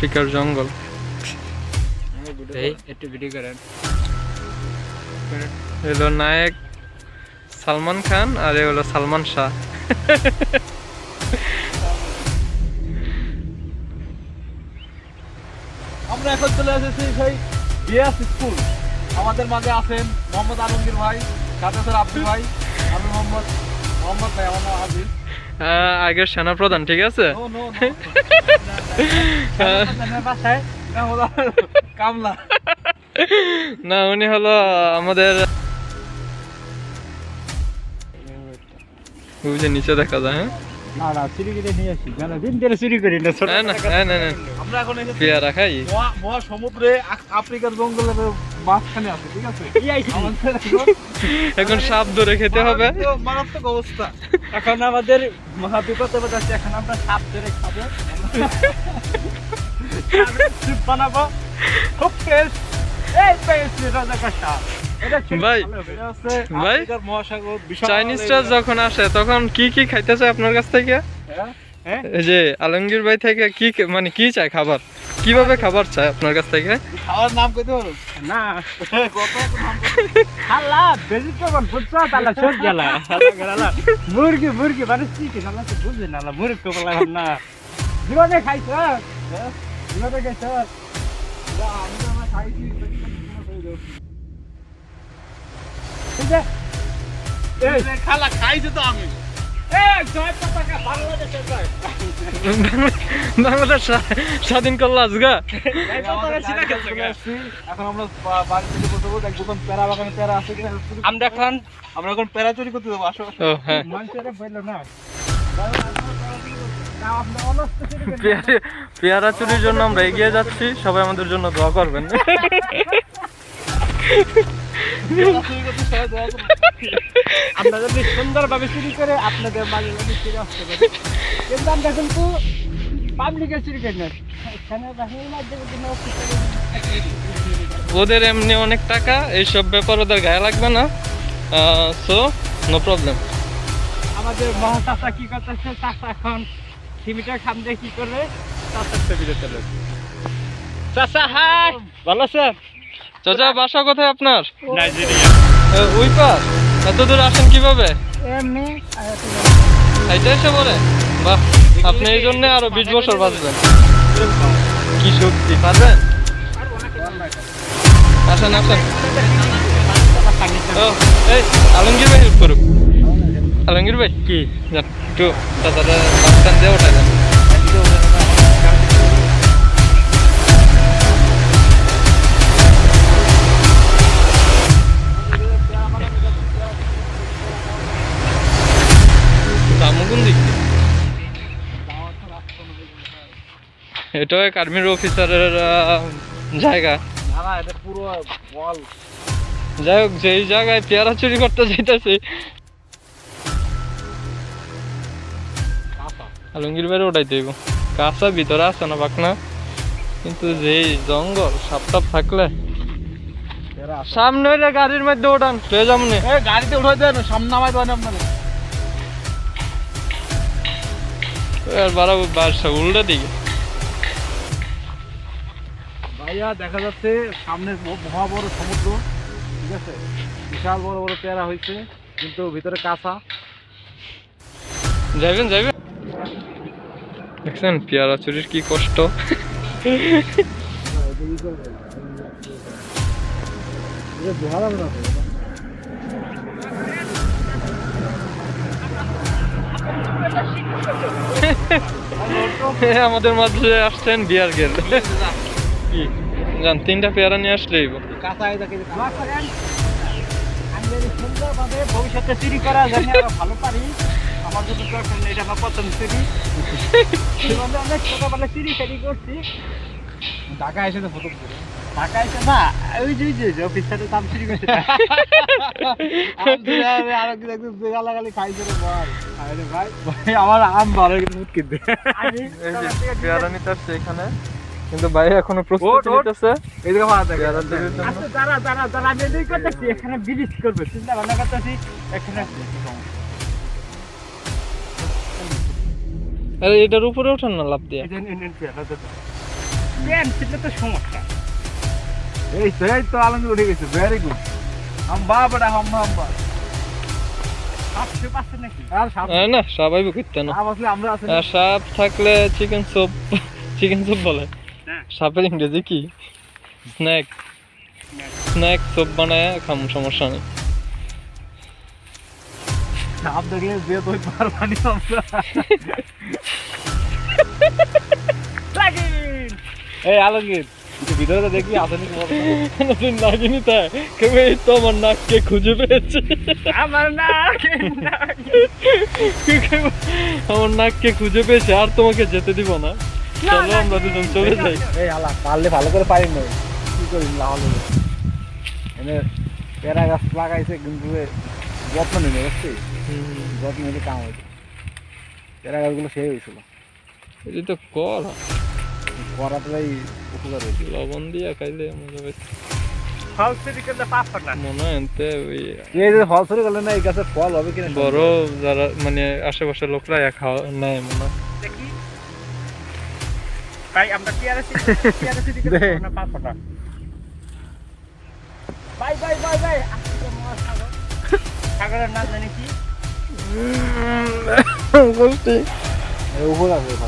আফ্রিকার জঙ্গল। একটু ভিডিও করেন। হলো নায়ক সালমান খান আর এ হলো সালমান শাহ। আমরা এখন চলে এসেছি সেই বিএস স্কুল। আমাদের মাঝে আছেন মোহাম্মদ আলমগীর ভাই, সাথে স্যার আব্দুল ভাই, আমি মোহাম্মদ ভাই, আমার নাম আজিজ। আগের সেনা প্রধান, ঠিক আছে। কামলা না, উনি হলো আমাদের বুঝে নিচে দেখা যায়। হ্যাঁ না না, চুরি করে নিয়ে আসি, দিন ধরে চুরি করি না। আমরা এখন পেয়ারা খাই মহা সমুদ্রে আফ্রিকার জঙ্গলের মাঝখানে আছে, ঠিক আছে। এখন সাপ ধরে খেতে হবে। মারাত্মক অবস্থা। এখন আমাদের মহা বিপদ আছে। এখন আমরা সাপ ধরে খাবো, স্যুপ বানাবো, খুব ফ্রেশ। এই পেয়েছি রাজাকার সাপ। ভাই চাইনিজরা যখন আসে তখন কি কি খাইতে চায় আপনার কাছ থেকে? এই যে আলমগীর ভাই থেকে কি মানে কি চায় খাবার, কিভাবে খাবার চায় আপনার কাছ থেকে? খাওয়ার নাম কইতে পারো না? কত নাম খালা ভেজিটেবল ফুডস তালা সব গেলা মুরগি মানে কি খালা তো বুঝে না, মুরগি তো বলা না। জীবনে খাইছো? জীবনে খাইছো? না, আমি তো না খাইছি। খালা খাইছে তো আমি। বাংলাদেশ স্বাধীন করলো আজগা। এখন আমরা বাড়ি থেকে বলবো এক দোকান পেয়ারা বাগানে পেয়ারা আছে কিনা আমরা এখন পেয়ারা চুরি করতে যাবো। আসো। হ্যাঁ, না পেয়ারা চুরির জন্য আমরা এগিয়ে যাচ্ছি, সবাই আমাদের জন্য দোয়া করবেন। আমরা যদি সুন্দরভাবে চুরি করে আপনাদের মাঝে ফিরে আসতে পারি, কিন্তু আমরা কিন্তু পাবলিকের চুরি করি না। ওদের এমনি অনেক টাকা, এইসব ব্যাপার ওদের গায়ে লাগবে না, সো নো প্রবলেম। আমাদের মহা চাচা কি করতেছে? চাচা এখন সিমিটার সামনে কি করে চাচার ছবিতে চলে। চাচা হাই, ভালো স্যার। চাচা বাসা কোথায় আপনার? নাইজেরিয়া। ওই পার? এত দূর আসেন কিভাবে? এমনি খাইতে এসে পরে? বাহ, আপনি এই জন্য আরো 20 বছর বাঁচবেন। কি শক্তি, পারবেন? আসেন আসেন। ও এই আলমগীর ভাই হেল্প করুক। আলমগীর ভাই কি যান একটু চাচাটা বাস স্ট্যান্ড দিয়ে ওঠাই দেন। এটা এক আর্মির অফিসারের জায়গা। যাই হোক, যেই জায়গায় পেয়ারা চুরি করতে যাইতেছি, আলমগীর বাইরে ওটাই দেব। কাঁচা ভিতরে আছে না পাকনা, কিন্তু যেই জঙ্গল সাপ টাপ থাকলে সামনে হইলে গাড়ির মধ্যে ওঠান পেয়ে যাবো। গাড়িতে উঠে দেন, সামনে নামাই দেন আপনার। বাড়াবো বাসা উল্টা দিকে। ভাইয়া দেখা যাচ্ছে সামনে মহা বড় সমুদ্র, ঠিক আছে, বিশাল বড় বড় পেয়ারা হয়েছে, কিন্তু ভিতরে কাঁচা। যাইবেন যাইবেন, দেখছেন পেয়ারা চুরির কি কষ্ট। আমাদের মাঝে আসছেন বিয়ার গেল কি জান, 3টা পেয়ারা নিয়ে আসলেই সুন্দরভাবে ভবিষ্যতে চুরি করা জানি ভালো পারি। আমার যদি এটা আমার পছন্দ চুরি, অনেক ছোটবেলা চুরি খেলি করছি। ঢাকা এসে তো ফটো ঢাকা এসে না, ওই যে অফিসারের দাম চুরি করছে। আরো কি দেখতে গালাগালি খাইছে রে বল। আরে ভাই আমার আম ভালো কিন্তু কিনতে পেয়ারা নিতে আসছে এখানে, কিন্তু ভাই এখনো প্রস্তুতি নিতেছে। এই দেখো দাঁড়া আমি এদিকে করতেছি, এখানে ব্রিজ করবে, চিন্তা ভাবনা করতেছি এখানে। আরে এটার উপরে ওঠান না লাফ দিয়ে। প্যান্ট ছিল তো সমস্যা। এই তো আলমগীর উঠে গেছে, ভেরি গুড। হাম্বা বড়া হাম্বা। সাপসে পাচ্ছে নাকি? আর সাপ না সবাই করতে না। সাপ আসলে আমরা আছি। আর সাপ থাকলে চিকেন স্যুপ, চিকেন স্যুপ বলে। হ্যাঁ। সাপের ইংরেজি কি? স্ন্যাক। স্ন্যাক স্যুপ বানায় খাম, সমস্যা নেই। সাপ দেখলে যে তুই পারবানি আমরা। লাগিন। এই আলমগীর, তুই ভিতরে তো দেখবি আসেনি কি বলতো? কোনোদিন লাগেনি তাই, কেউ এই তো আমার নাককে খুঁজে পেয়েছে। আমার নাক। কেউ আমার নাককে খুঁজে পেয়েছে, আর তোমাকে যেতে দিব না। চলো আমরা দুজন চলে যাই। এই আলা পারলে ভালো করে পারি না, কি করি লাহলে এনে পেয়ারা গাছ লাগাইছে কিন্তু যত্ন নেই বুঝছিস, যত্ন নিলে কাম হয়েছে। পেয়ারা গাছগুলো সেই হয়েছিল, এটা তো করা করাটাই উপকার হয়েছিল। লবণ দিয়ে খাইলে মজা পাইছে। ফাউসেরি করলে পাপ না। মনে হয় এনতে ওই এই যে ফল সরে গেলে না, এই গাছের ফল হবে কিনা বড় যারা মানে আশেপাশের লোকরা খাওয়া নেয় মনে হয়। দেখি ভাই আমরা টিআরএসি দিকে না পাপ না। Bye bye bye bye. আজকে মাছ খাবো। সাগরের নাম জানি কি? গোষ্ঠী উপকার হয়ে